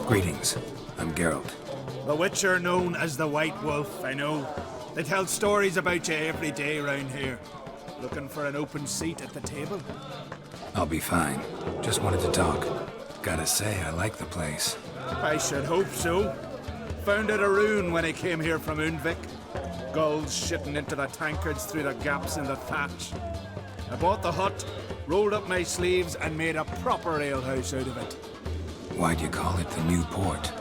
Greetings. I'm Geralt. The Witcher known as the White Wolf, I know. They tell stories about you every day round here. Looking for an open seat at the table? I'll be fine. Just wanted to talk. Gotta say, I like the place. I should hope so. Found it a ruin when I came here from Unvik. Gulls shitting into the tankards through the gaps in the thatch. I bought the hut, rolled up my sleeves, and made a proper alehouse out of it. Why'd you call it the New Port?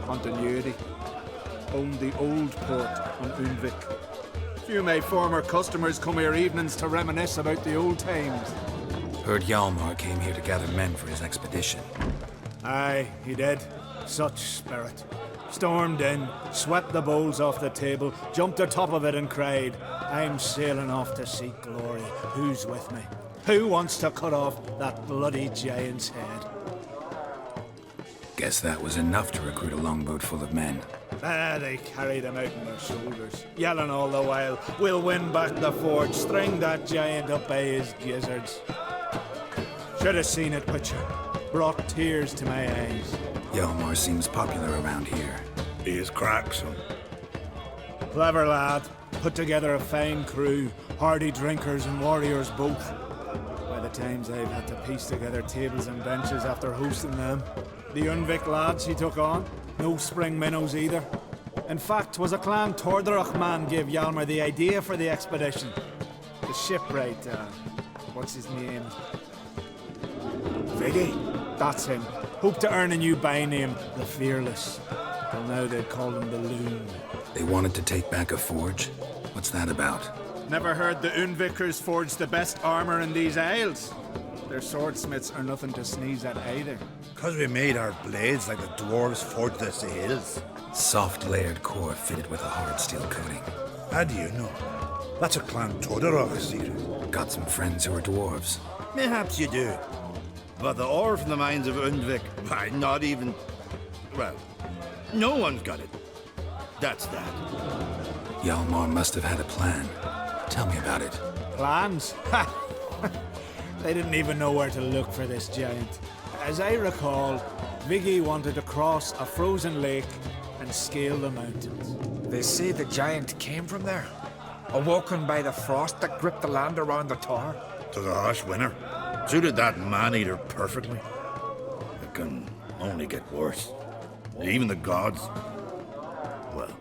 Continuity. Owned the old port on Unvik. Few of my former customers come here evenings to reminisce about the old times. Heard Hjalmar came here to gather men for his expedition. Aye, he did. Such spirit. Stormed in, swept the bowls off the table, jumped atop of it and cried, "I'm sailing off to seek glory. Who's with me? Who wants to cut off that bloody giant's head?" Guess that was enough to recruit a longboat full of men. They carried him out on their shoulders, yelling all the while, "We'll win back the forge, string that giant up by his gizzards." Should have seen it, Witcher. Brought tears to my eyes. Hjalmar seems popular around here. He is cracksome. Clever lad. Put together a fine crew, hardy drinkers and warriors both. By the times I've had to piece together tables and benches after hosting them. The Unvik lads he took on, no spring minnows either. In fact, was a clan Tordarach man gave Hjalmar the idea for the expedition. The shipwright, what's his name? Viggy? That's him. Hoped to earn a new by-name, the Fearless. Till now they'd call him the Loon. They wanted to take back a forge? What's that about? Never heard the Unvikers forged the best armor in these isles. Their swordsmiths are nothing to sneeze at either. 'Cause we made our blades like the dwarves forged the sails. Soft layered core fitted with a hard steel coating. How do you know? That's a clan Tordarach secret. Got some friends who are dwarves. Mayhaps you do. But the ore from the mines of Unvik, why, not even... Well, no one's got it. That's that. Hjalmar must have had a plan. Tell me about it. Plans? Ha! They didn't even know where to look for this giant. As I recall, Viggy wanted to cross a frozen lake and scale the mountains. They say the giant came from there, awoken by the frost that gripped the land around the tower. To the harsh winter. Suited that man-eater perfectly. It can only get worse. Even the gods... well...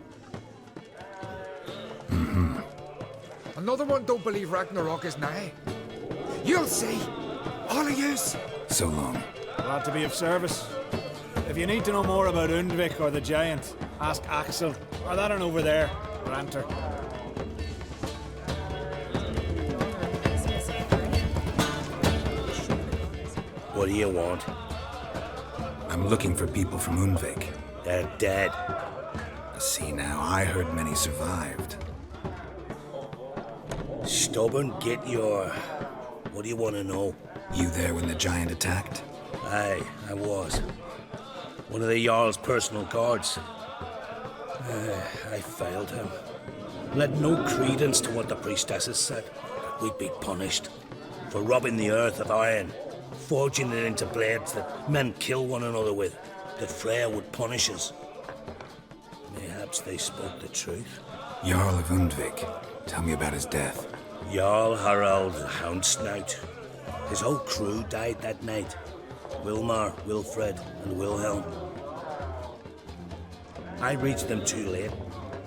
Another one don't believe Ragnarok is nigh. You'll see. All of yous. So long. Glad to be of service. If you need to know more about Unvik or the giant, ask Axel, or that one over there, Ranter. What do you want? I'm looking for people from Unvik. They're dead. See now, I heard many survived. Stubborn, get your... What do you want to know? You there when the giant attacked? Aye, I was. One of the Jarl's personal guards. I failed him. Led no credence to what the priestesses said. We'd be punished for robbing the earth of iron, forging it into blades that men kill one another with, that Freya would punish us. Mayhaps they spoke the truth. Jarl of Undvik. Tell me about his death. Jarl Harald Houndsnout. His whole crew died that night. Wilmar, Wilfred, and Wilhelm. I reached them too late.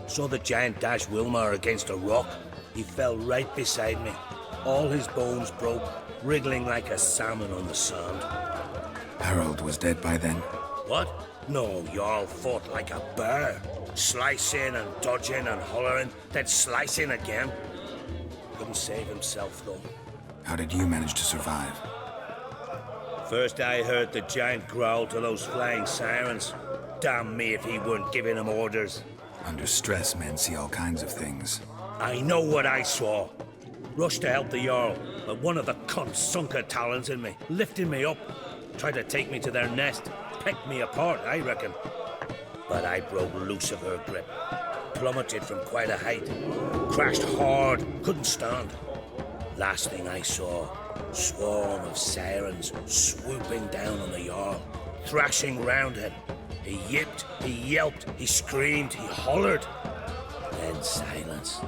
Saw the giant dash Wilmar against a rock. He fell right beside me. All his bones broke, wriggling like a salmon on the sand. Harold was dead by then? What? No, Jarl fought like a bear. Slicing and dodging and hollering, then slicing again. Couldn't save himself, though. How did you manage to survive? First I heard the giant growl to those flying sirens. Damn me if he weren't giving them orders. Under stress, men see all kinds of things. I know what I saw. Rushed to help the Jarl, but one of the cunts sunk her talons in me, lifting me up. Tried to take me to their nest. Pecked me apart, I reckon. But I broke loose of her grip. plummeted from quite a height. Crashed hard, couldn't stand. Last thing I saw, swarm of sirens swooping down on the Jarl, thrashing round him. He yipped, he yelped, he screamed, he hollered. Then silence.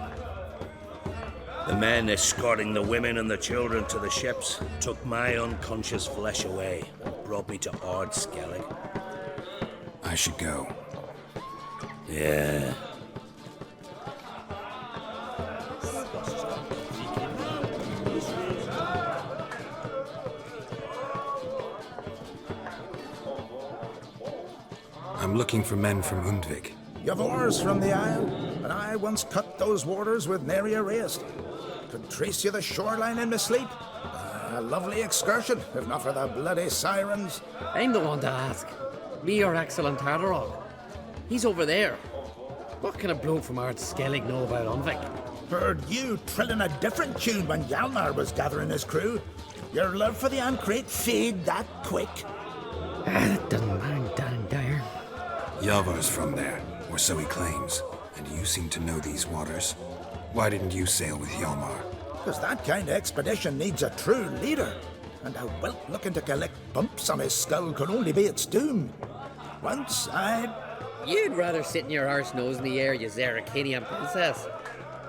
The men escorting the women and the children to the ships took my unconscious flesh away and brought me to Ard Skellig. I should go. Yeah. I'm looking for men from Undvik. You've oars from the Isle, and I once cut those waters with nary a race. Could trace you the shoreline in my sleep. A lovely excursion, if not for the bloody sirens. I'm the one to ask. Me or Axel and Tardarog. He's over there. What can a bloke from Ard Skellig know about Unvik? Heard you trilling a different tune when Hjalmar was gathering his crew. Your love for the Ancrate fade that quick. That doesn't mind down there. Yavar's from there, or so he claims. And you seem to know these waters. Why didn't you sail with Hjalmar? Because that kind of expedition needs a true leader. And a whelp looking to collect bumps on his skull could only be its doom. Once You'd rather sit in your arse nose in the air, you Zeracanian princess.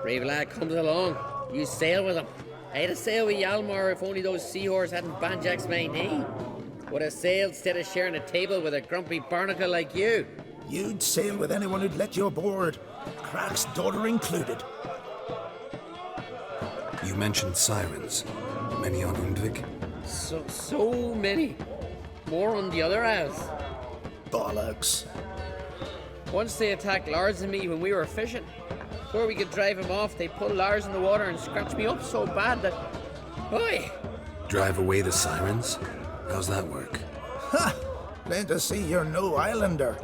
Brave lad comes along. You sail with him. I'd have sailed with Hjalmar if only those seahorses hadn't banjaxed my knee. Would have sailed instead of sharing a table with a grumpy barnacle like you. You'd sail with anyone who'd let you aboard. Crack's daughter included. You mentioned sirens. Many on Undvik? So many. More on the other isles. Bollocks. Once they attacked Lars and me when we were fishing. Before we could drive him off, they pulled Lars in the water and scratched me up so bad that... Oi! Drive away the sirens? How's that work? Ha! Plain to see you're no islander.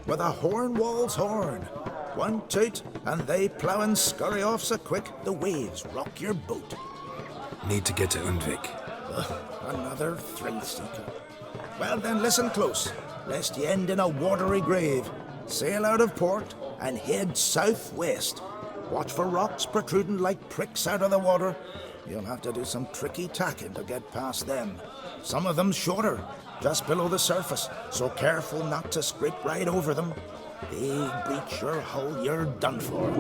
With a horn wall's horn. One toot, and they plough and scurry off so quick the waves rock your boat. Need to get to Undvik. Another thrill seeker. Well then, listen close, lest ye end in a watery grave. Sail out of port and head southwest. Watch for rocks protruding like pricks out of the water. You'll have to do some tricky tacking to get past them. Some of them shorter, just below the surface, so careful not to scrape right over them. They breach your hull, you're done for.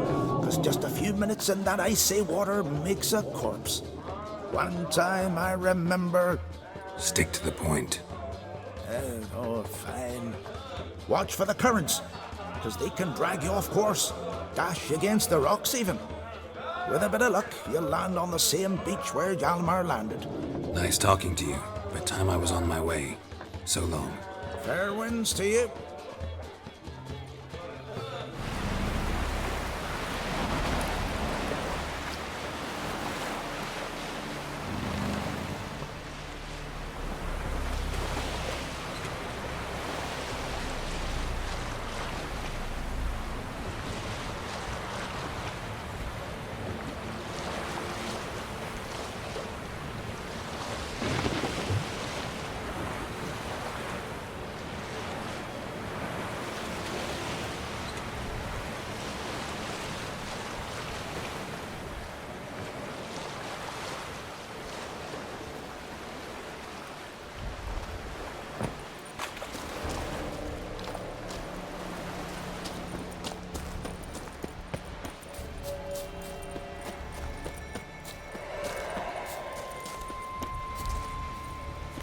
'Cause just a few minutes in that icy water makes a corpse. One time I remember... Stick to the point. Oh, fine. Watch for the currents, 'cause they can drag you off course. Dash against the rocks even. With a bit of luck, you'll land on the same beach where Hjalmar landed. Nice talking to you. By time I was on my way. So long. Fair winds to you.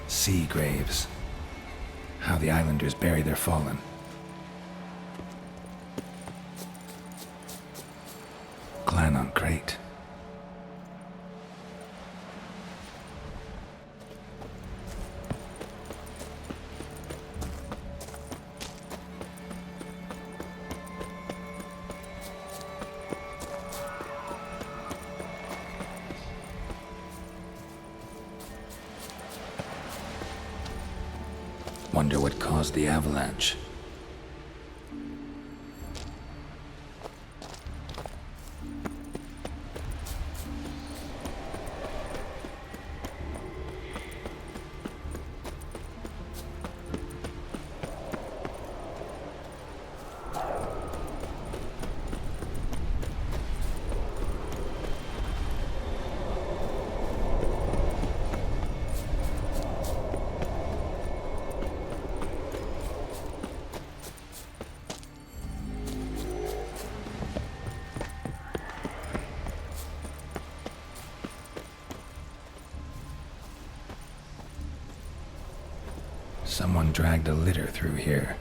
Sea graves. How the islanders bury their fallen. Clan on Crate. Wonder what caused the avalanche. Someone dragged a litter through here.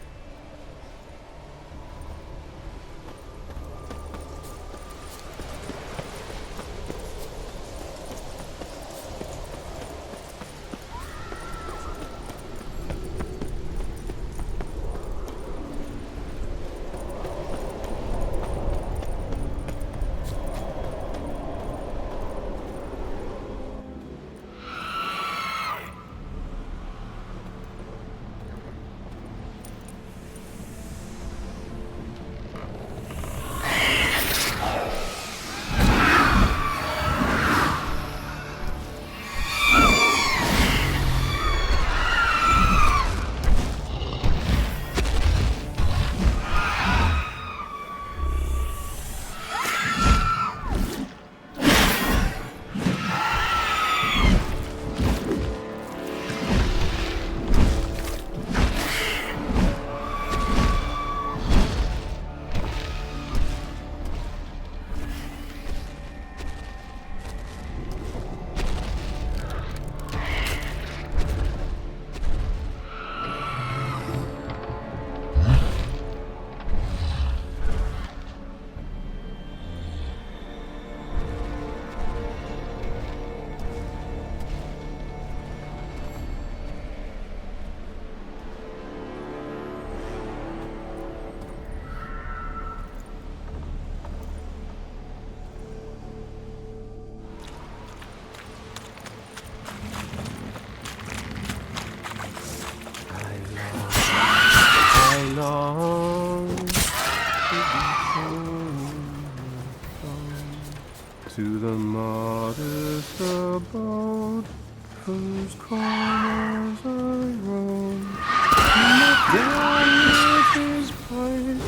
To the modest abode whose corners I roam, down with his pipe,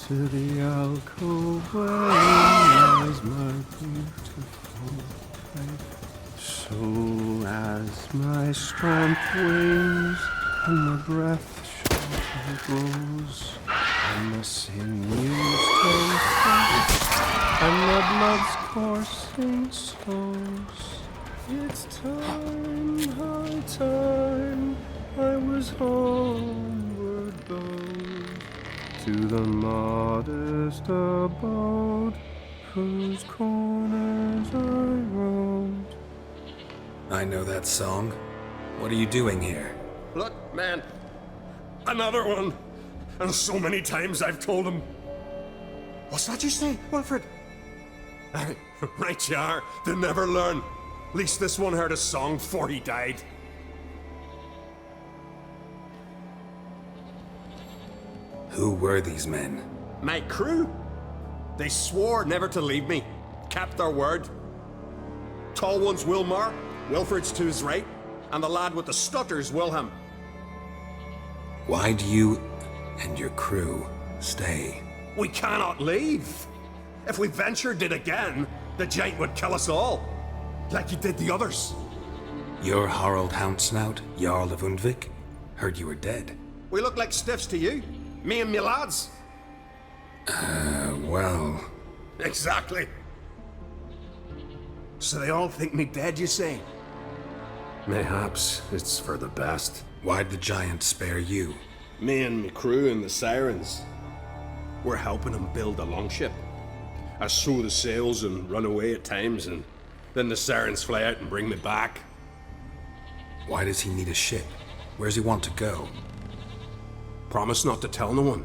to the alcove where lies my beautiful pipe. So as my strength wanes and the breath shorter grows, and the sinews tense and the blood's coursing slows, it's time, high time, I was homeward bound, to the modest abode whose corners I roamed. I know that song. What are you doing here? Look, man. Another one. And so many times I've told him. What's that you say, Wilfred? Aye, right you are. They never learn. At least this one heard a song before he died. Who were these men? My crew. They swore never to leave me. Kept their word. Tall one's Wilmar. Wilfred's to his right. And the lad with the stutter's Wilhelm. Why do you and your crew stay? We cannot leave. If we ventured it again, the giant would kill us all. Like he did the others. You're Harald Houndsnout, Jarl of Undvik? Heard you were dead. We look like stiffs to you. Me and me lads. Well... Exactly. So they all think me dead, you say? Mayhaps it's for the best. Why'd the giant spare you? Me and me crew and the Sirens. We're helping him build a longship. I sew the sails and run away at times, and then the Sirens fly out and bring me back. Why does he need a ship? Where's he want to go? Promise not to tell no one.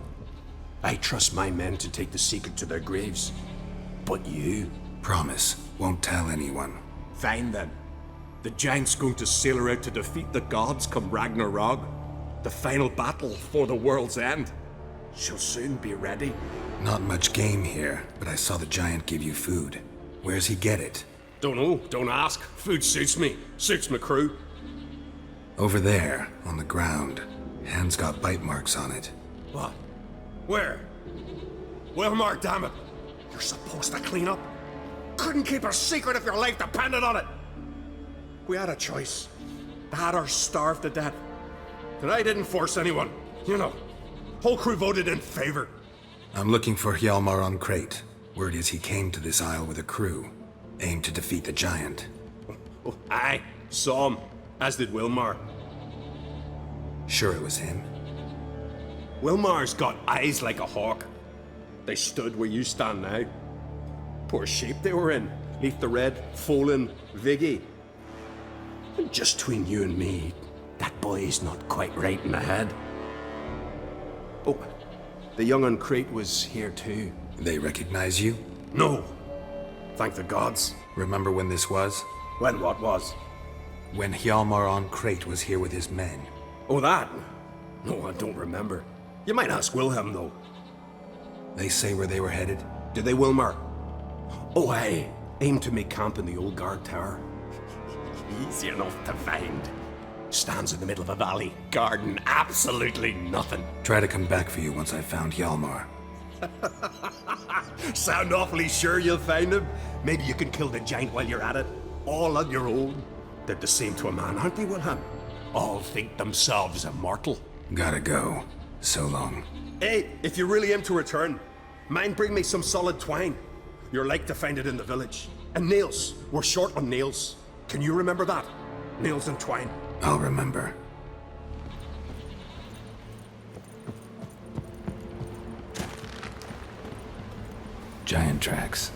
I trust my men to take the secret to their graves. But you? Promise, won't tell anyone. Fine then. The giant's going to sail her out to defeat the gods come Ragnarok. The final battle for the world's end. She'll soon be ready. Not much game here, but I saw the giant give you food. Where's he get it? Don't know, don't ask. Food suits me, suits my crew. Over there, on the ground. Hand's got bite marks on it. What? Where? Wilmar, damn it. You're supposed to clean up. Couldn't keep a secret if your life depended on it. We had a choice. That or starve to death. And I didn't force anyone. You know, whole crew voted in favor. I'm looking for Hjalmar on Crate. Word is he came to this isle with a crew. Aimed to defeat the giant. Oh, aye, Saw him, as did Wilmar. Sure it was him? Wilmar's got eyes like a hawk. They stood where you stand now. Poor shape they were in. Leaf the Red, Folin, Viggy. And just between you and me, that boy's not quite right in the head. Oh, the young on Crete was here too. They recognize you? No. Thank the gods. Remember when this was? When what was? When Hjalmar on Crete was here with his men. Oh, that? No, I don't remember. You might ask Wilhelm, though. They say where they were headed? Did they, Wilmar? Oh, aye. Aim to make camp in the old guard tower. Easy enough to find. Stands in the middle of a valley, guarding absolutely nothing. Try to come back for you once I've found Hjalmar. Sound awfully sure you'll find him? Maybe you can kill the giant while you're at it. All on your own. They're the same to a man, aren't they, Wilhelm? All think themselves immortal. Gotta go. So long. Hey, if you really aim to return, mind bring me some solid twine. You're like to find it in the village. And nails. We're short on nails. Can you remember that? Nails and twine. I'll remember. Giant tracks.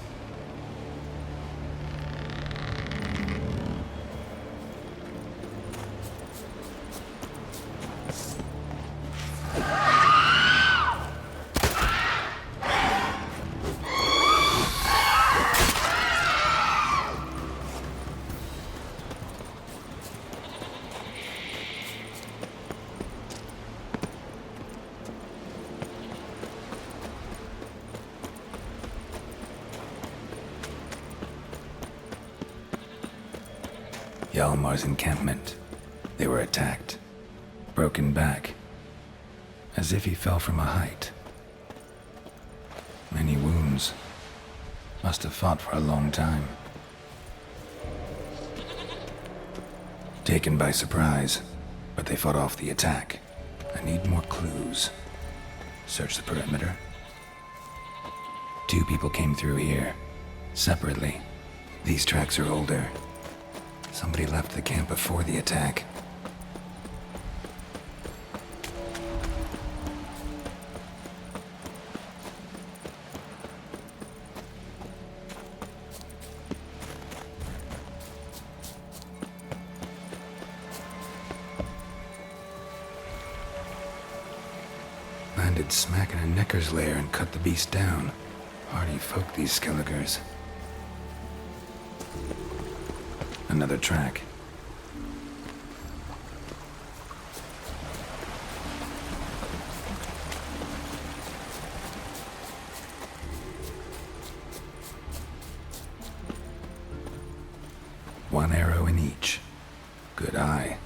Hjalmar's encampment. They were attacked. Broken back. As if he fell from a height. Many wounds. Must have fought for a long time. Taken by surprise, but they fought off the attack. I need more clues. Search the perimeter. 2 people came through here. Separately. These tracks are older. Somebody left the camp before the attack. Landed smack in a necker's lair and cut the beast down. Hardy folk, these Skelligers. Another track. One arrow in each. Good eye.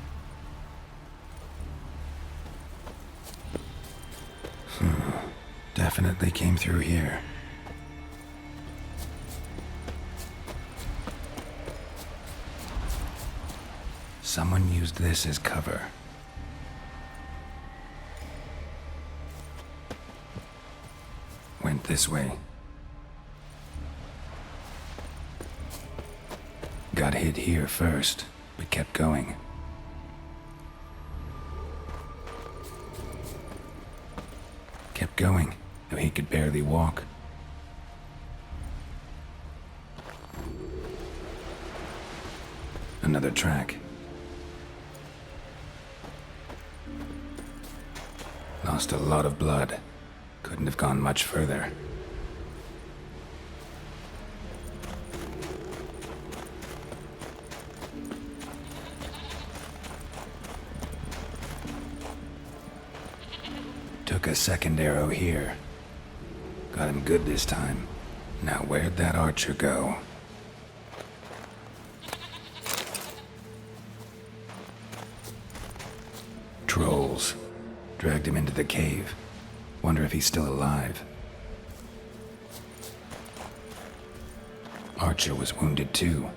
Definitely came through here. Someone used this as cover. Went this way. Got hit here first, but kept going. Kept going, though he could barely walk. Another track. Lost a lot of blood. Couldn't have gone much further. Took a second arrow here. Got him good this time. Now where'd that archer go? Trolls. Dragged him into the cave. Wonder if he's still alive. Archer was wounded too.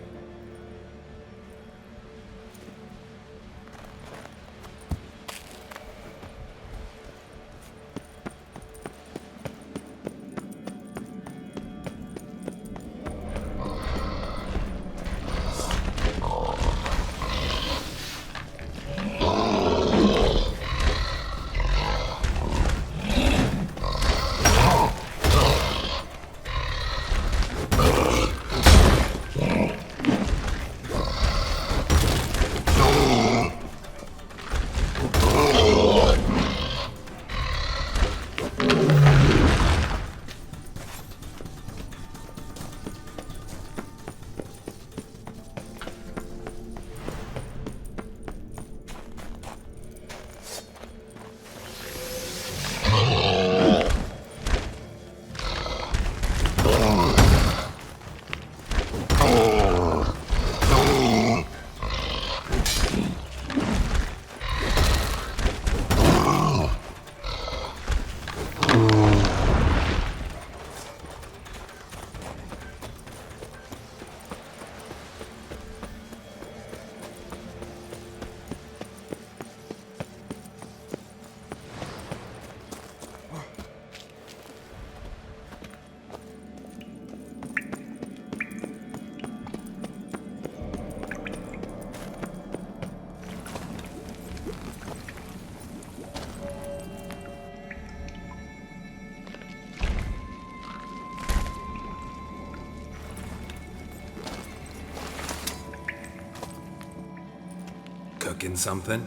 Cooking something?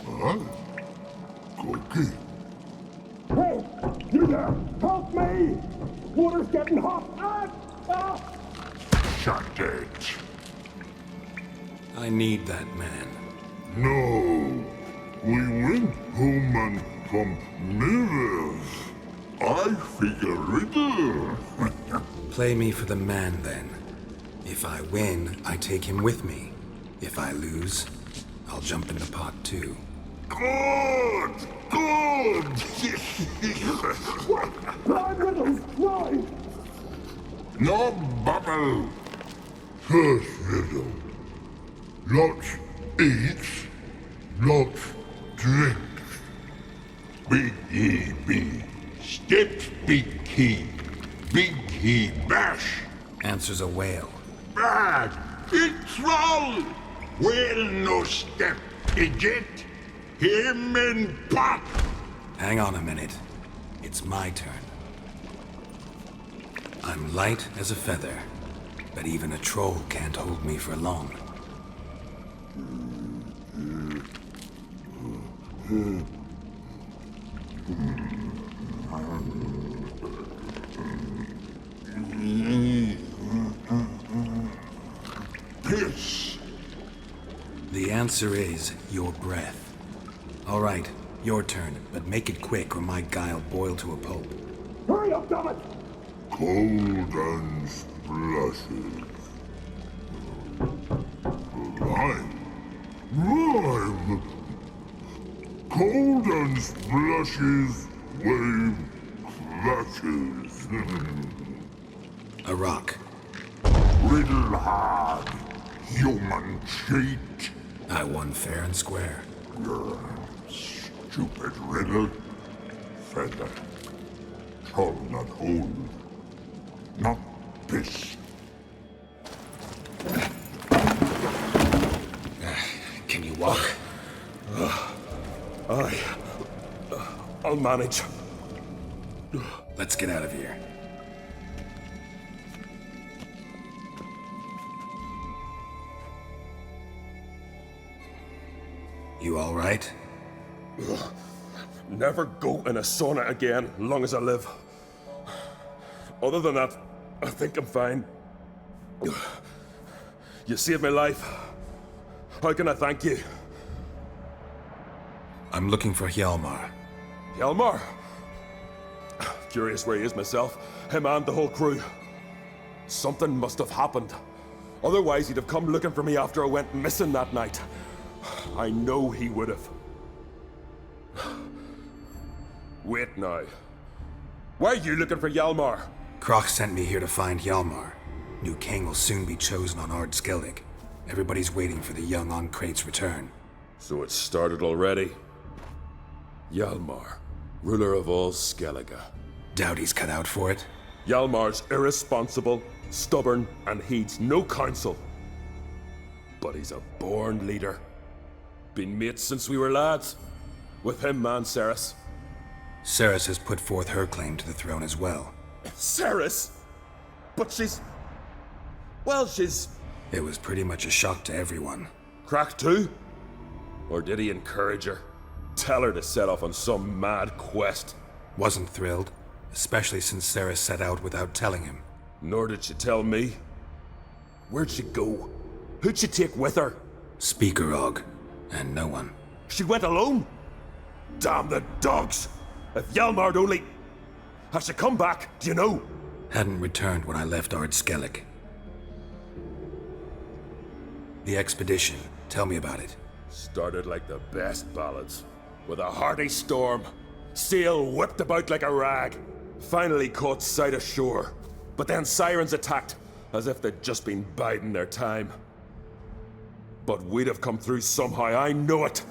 Huh? Cookie? Hey, you there! Help me! Water's getting hot! Shut it. I need that man. No. We went home and from mirrors. I figure riddle. Play me for the man, then. If I win, I take him with me. If I lose, I'll jump in the pot too. Good! Good! Why, riddles? Why? No bubble. First riddle. Lots eats, lots drinks. Big he be, steps big he bash. Answers a whale. Bad, big troll. Whale no step, idiot. Him in pot. Hang on a minute. It's my turn. I'm light as a feather, but even a troll can't hold me for long. Piss. The answer is your breath. All right, your turn, but make it quick or my guy'll boil to a pulp. Hurry up, dammit! Cold and splashes. Rhyme. Rhyme. Cold and splashes, wave clashes. A rock. Riddle hard, human cheat. I won fair and square. Stupid riddle. Feather. Troll not hold. Not piss. Can you walk? I'll manage. Let's get out of here. You all right? Never go in a sauna again, long as I live. Other than that, I think I'm fine. You saved my life. How can I thank you? I'm looking for Hjalmar. Hjalmar? Curious where he is myself. Him and the whole crew. Something must have happened. Otherwise, he'd have come looking for me after I went missing that night. I know he would have. Wait now. Why are you looking for Hjalmar? Kroch sent me here to find Hjalmar. New king will soon be chosen on Ard Skellig. Everybody's waiting for the young Ancrate's return. So it started already. Hjalmar, ruler of all Skellige. Doubt he's cut out for it. Hjalmar's irresponsible, stubborn, and heeds no counsel. But he's a born leader. Been mates since we were lads. With him and Ceres. Ceres has put forth her claim to the throne as well. Ceres? But she's... Well, she's... It was pretty much a shock to everyone. Cracked too? Or did he encourage her? Tell her to set off on some mad quest? Wasn't thrilled, especially since Ceres set out without telling him. Nor did she tell me. Where'd she go? Who'd she take with her? Speakerog, and no one. She went alone? Damn the dogs! If Hjalmar'd only... Has she come back, do you know? Hadn't returned when I left Ard Skellig. The expedition, tell me about it. Started like the best ballads. With a hearty storm. Sail whipped about like a rag. Finally caught sight of shore. But then sirens attacked, as if they'd just been biding their time. But we'd have come through somehow, I know it!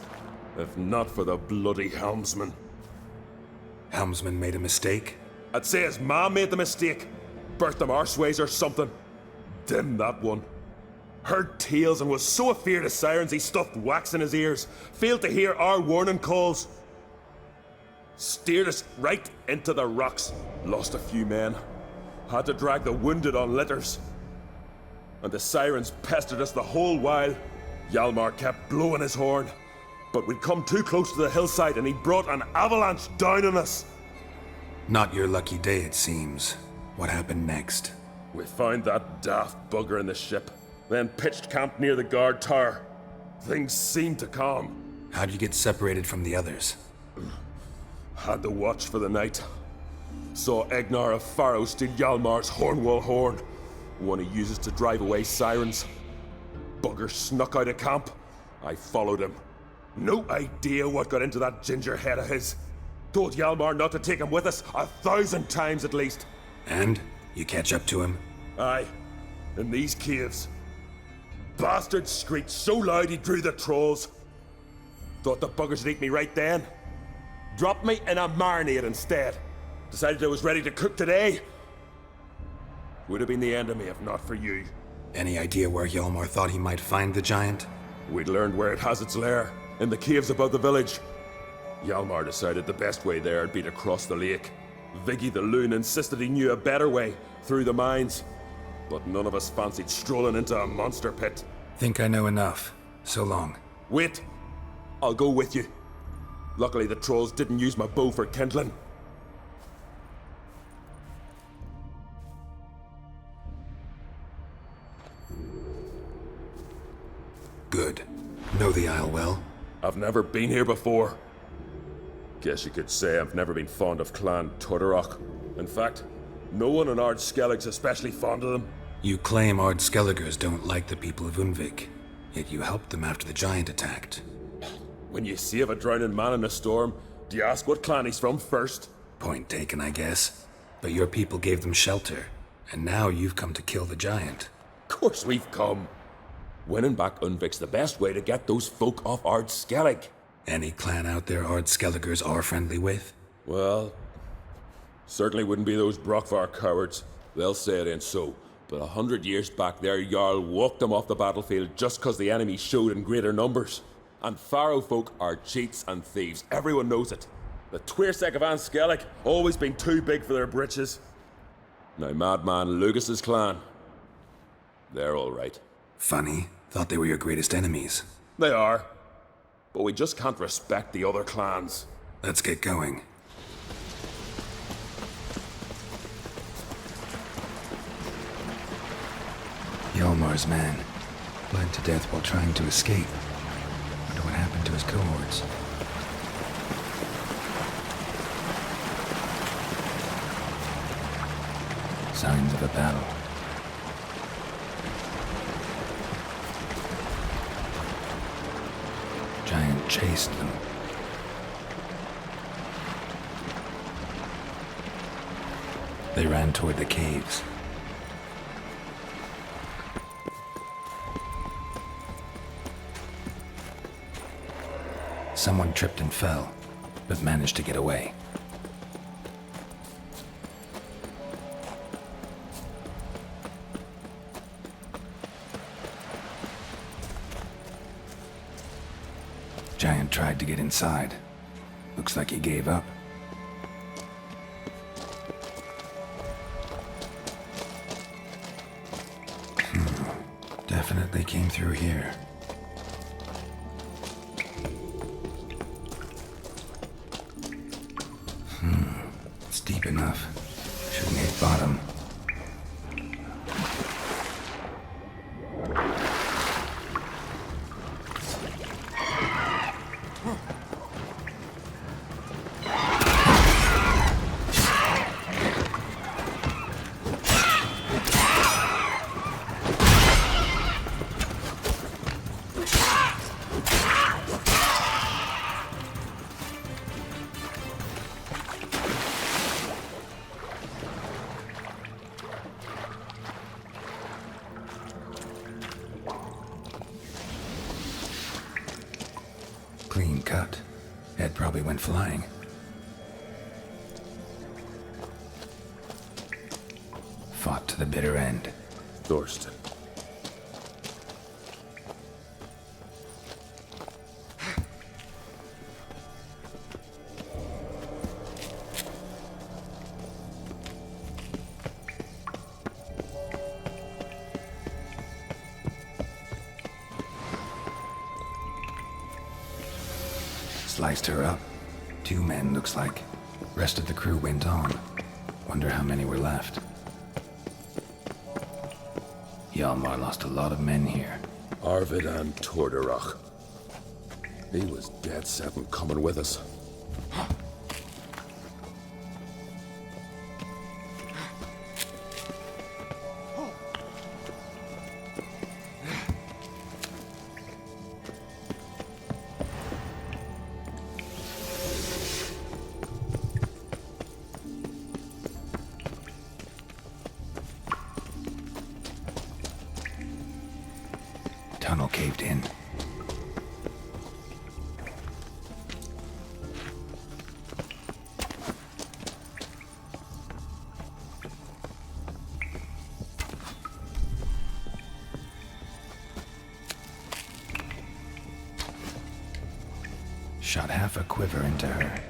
If not for the bloody helmsman. Helmsman made a mistake? I'd say his ma made the mistake. Birthed them arseways or something. Dim that one. Heard tales and was so afeard of sirens he stuffed wax in his ears. Failed to hear our warning calls. Steered us right into the rocks. Lost a few men. Had to drag the wounded on litters. And the sirens pestered us the whole while. Hjalmar kept blowing his horn, but we'd come too close to the hillside and he brought an avalanche down on us. Not your lucky day, it seems. What happened next? We found that daft bugger in the ship, then pitched camp near the guard tower. Things seemed to calm. How'd you get separated from the others? Had to watch for the night. Saw Egnar of Faro steal Hjalmar's Hornwall horn, one he uses to drive away sirens. Bugger snuck out of camp. I followed him. No idea what got into that ginger head of his. Told Hjalmar not to take him with us 1,000 times at least. And? You catch up to him? Aye. In these caves. Bastard screeched so loud he drew the trolls. Thought the buggers would eat me right then. Dropped me in a marinade instead. Decided I was ready to cook today. Would have been the end of me if not for you. Any idea where Hjalmar thought he might find the giant? We'd learned where it has its lair, in the caves above the village. Hjalmar decided the best way there would be to cross the lake. Viggy the loon insisted he knew a better way, through the mines. But none of us fancied strolling into a monster pit. Think I know enough. So long. Wait. I'll go with you. Luckily the trolls didn't use my bow for kindling. Good. Know the Isle well? I've never been here before. Guess you could say I've never been fond of Clan Tordarroch. In fact, no one in Ard Skellig's especially fond of them. You claim Ard Skelligers don't like the people of Unvik, yet you helped them after the giant attacked. When you save a drowning man in a storm, do you ask what clan he's from first? Point taken, I guess. But your people gave them shelter, and now you've come to kill the giant. Of course we've come. Winning back Unvik's the best way to get those folk off Ard Skellig. Any clan out there Ard Skelligers are friendly with? Well, certainly wouldn't be those Brockvar cowards. They'll say it ain't so. But 100 years back their Jarl walked them off the battlefield just 'cause the enemy showed in greater numbers. And Faro folk are cheats and thieves. Everyone knows it. The Tweersek of An Skellig always been too big for their britches. Now Madman Lugas's clan, they're all right. Funny. Thought they were your greatest enemies. They are. But we just can't respect the other clans. Let's get going. Hjalmar's man bled to death while trying to escape. Wonder what happened to his cohorts. Signs of a battle. Giant chased them. They ran toward the caves. Someone tripped and fell, but managed to get away. Giant tried to get inside. Looks like he gave up. Definitely came through here. It's deep enough. Shouldn't hit bottom. Clean cut. Head probably went flying. Fought to the bitter end. Thorsten. sliced her up. 2 men, looks like. Rest of the crew went on. Wonder how many were left. Hjalmar lost a lot of men here. Arvid and Torderach. He was dead set on coming with us. Tunnel caved in. Shot half a quiver into her.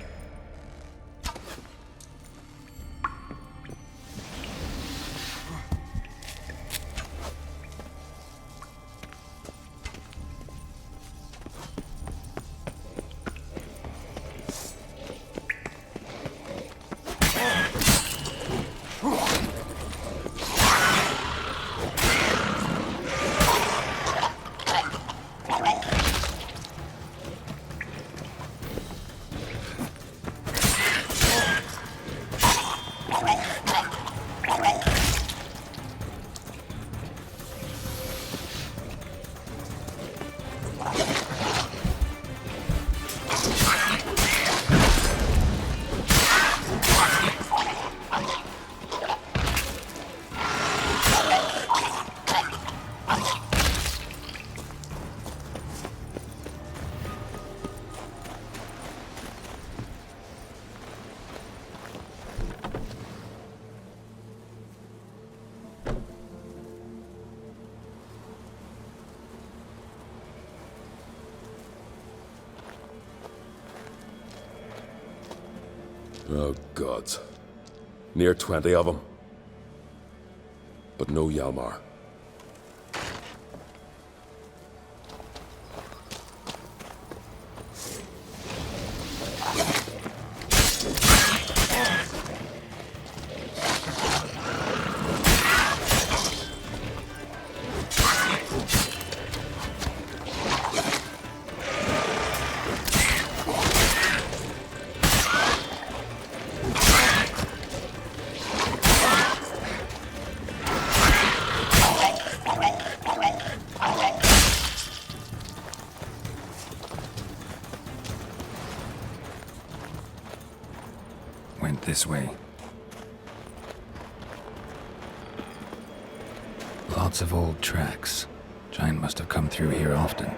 Oh, gods. Near 20 of them. But no Hjalmar. Went this way. Lots of old tracks. Giant must have come through here often.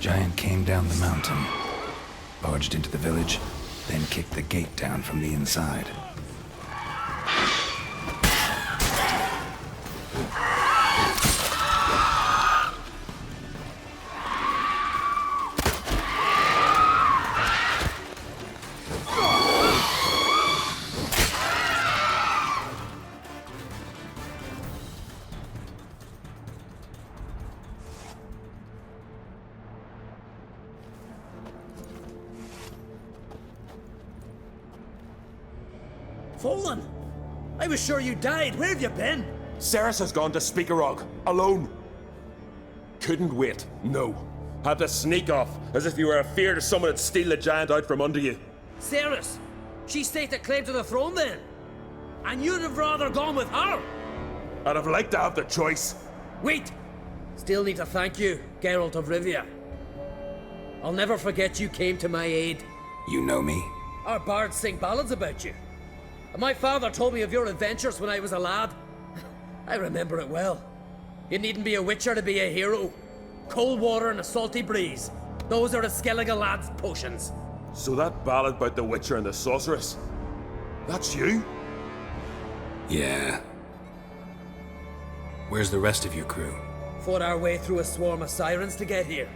Giant came down the mountain, barged into the village, then kicked the gate down from the inside. Fallen! I was sure you died. Where have you been? Ceres has gone to Speakerog, alone. Couldn't wait, no. Had to sneak off, as if you were afeard of someone would steal the giant out from under you. Ceres, she staked claim to the throne then. And you'd have rather gone with her. I'd have liked to have the choice. Wait! Still need to thank you, Geralt of Rivia. I'll never forget you came to my aid. You know me? Our bards sing ballads about you. And my father told me of your adventures when I was a lad. I remember it well. You needn't be a witcher to be a hero. Cold water and a salty breeze. Those are a Skellige lad's potions. So that ballad about the Witcher and the Sorceress, that's you? Yeah. Where's the rest of your crew? Fought our way through a swarm of sirens to get here.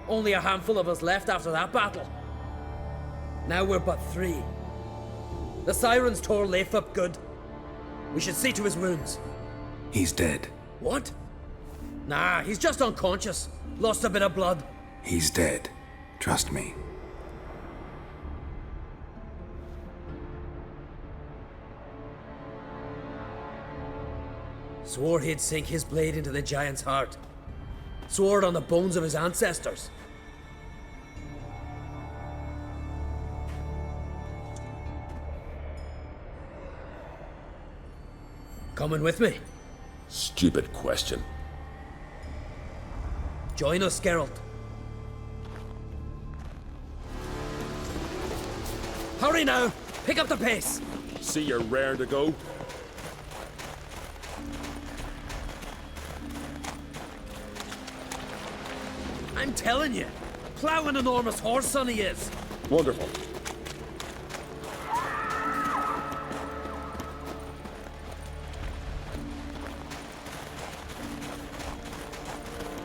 Only a handful of us left after that battle. Now we're but 3. The sirens tore Leif up good. We should see to his wounds. He's dead. What? Nah, he's just unconscious. Lost a bit of blood. He's dead. Trust me. Swore he'd sink his blade into the giant's heart. Swore it on the bones of his ancestors. Coming with me? Stupid question. Join us, Geralt. Hurry now! Pick up the pace! See you're rare to go. I'm telling you, plough an enormous horse son he is. Wonderful.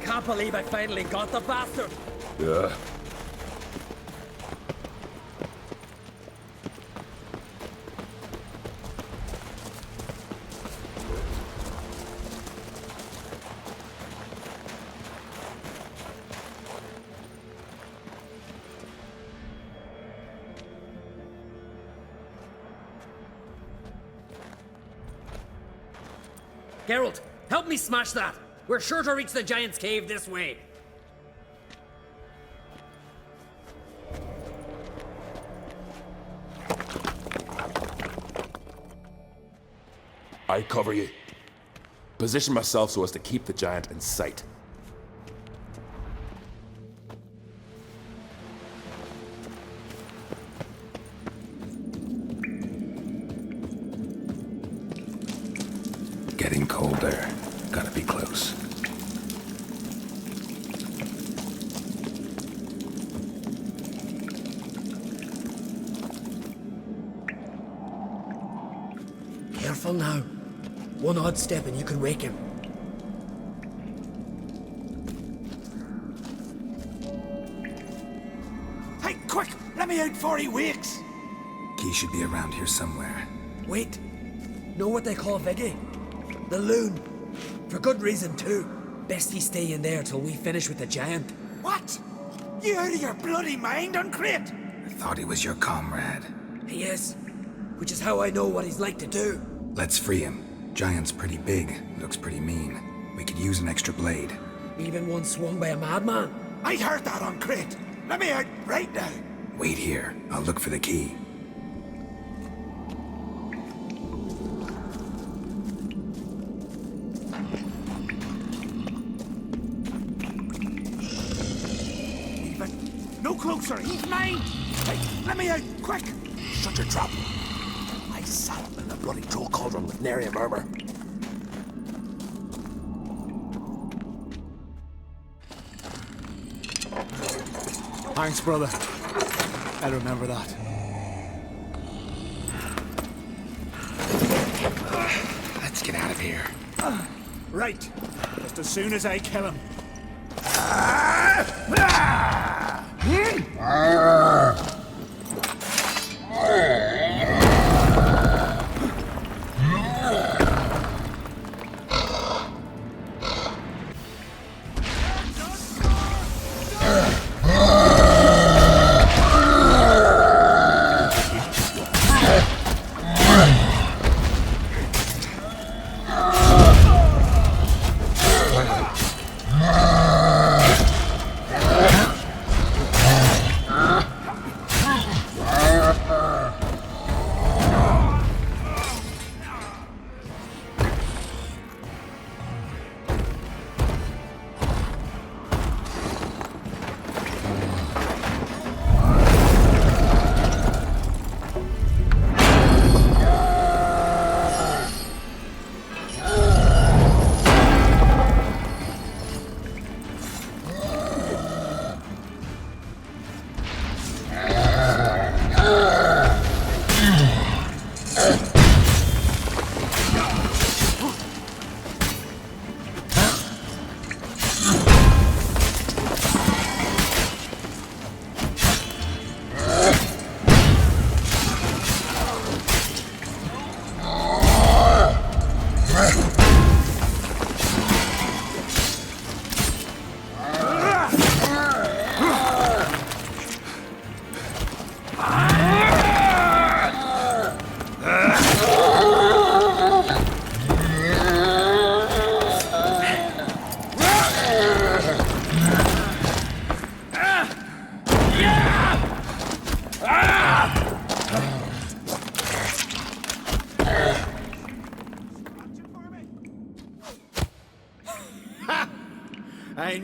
Can't believe I finally got the bastard. Yeah. Geralt, help me smash that. We're sure to reach the giant's cave this way. I cover you. Position myself so as to keep the giant in sight. Getting colder. Gotta be close. Careful now. One odd step and you can wake him. Hey, quick! Let me out before he wakes! Key should be around here somewhere. Wait. Know what they call Viggy? The loon. For good reason, too. Best he stay in there till we finish with the giant. What? You out of your bloody mind, Uncrate? I thought he was your comrade. He is. Which is how I know what he's like to do. Let's free him. Giant's pretty big. Looks pretty mean. We could use an extra blade. Even one swung by a madman. I heard that, Uncrate. Let me out right now. Wait here. I'll look for the key. No closer, he's mine! Hey, let me out, quick! Shut your trap. I sat in the bloody troll cauldron with nary a murmur. Thanks, brother. I'll remember that. Let's get out of here. Right. Just as soon as I kill him.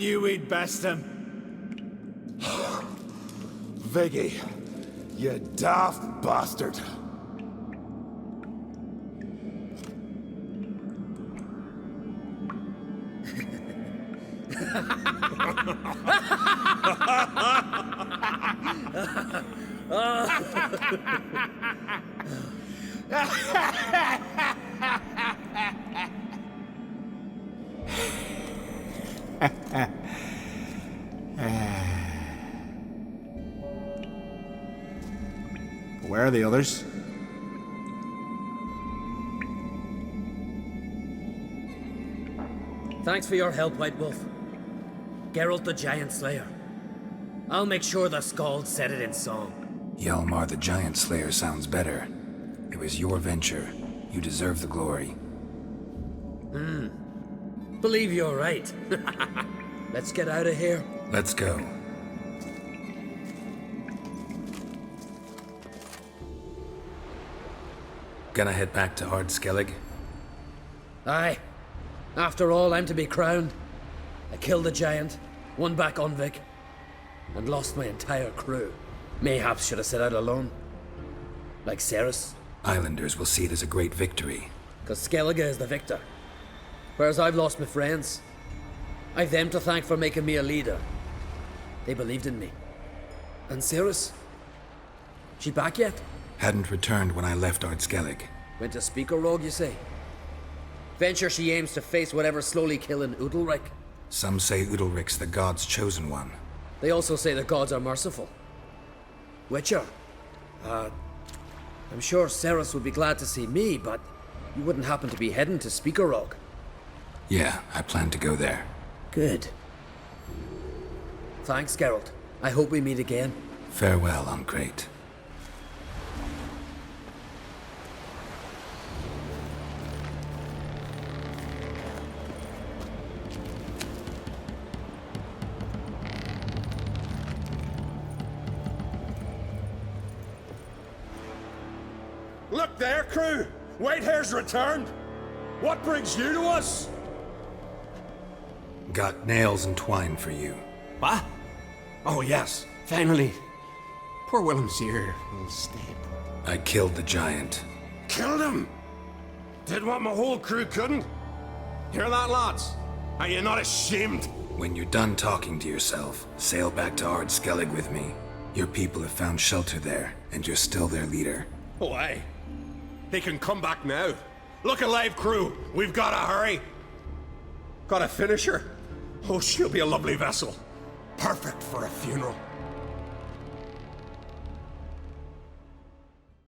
knew we'd best him. Viggy, you daft bastard. Where are the others? Thanks for your help, White Wolf. Geralt the Giant Slayer. I'll make sure the Scald said it in song. Hjalmar the Giant Slayer sounds better. It was your venture. You deserve the glory. Believe you're right. Let's get out of here. Let's go. Gonna head back to Ardskellig? Aye. After all, I'm to be crowned. I killed the giant, won back Unvik, and lost my entire crew. Mayhaps should have set out alone. Like Ceres. Islanders will see it as a great victory. Cause Skellige is the victor. Whereas I've lost my friends. I've them to thank for making me a leader. They believed in me. And Ceres? She back yet? Hadn't returned when I left Ardskellig. Went to Speaker Rogue, you say? Venture she aims to face whatever's slowly killing Udalric. Some say Udalric's the god's chosen one. They also say the gods are merciful. Witcher. I'm sure Ceres would be glad to see me, but you wouldn't happen to be heading to Speaker Rogue. Yeah, I plan to go there. Good. Thanks, Geralt. I hope we meet again. Farewell, Uncrate. Look there, crew! Whitehair's returned! What brings you to us? Got nails and twine for you. What? Oh, yes. Finally. Poor Willem's ear will stay. I killed the giant. Killed him! Did what my whole crew couldn't? Hear that, lads? Are you not ashamed? When you're done talking to yourself, sail back to Ardskellig with me. Your people have found shelter there, and you're still their leader. Oh, aye. They can come back now. Look alive, crew. We've got to hurry. Got a finisher? Oh, she'll be a lovely vessel. Perfect for a funeral.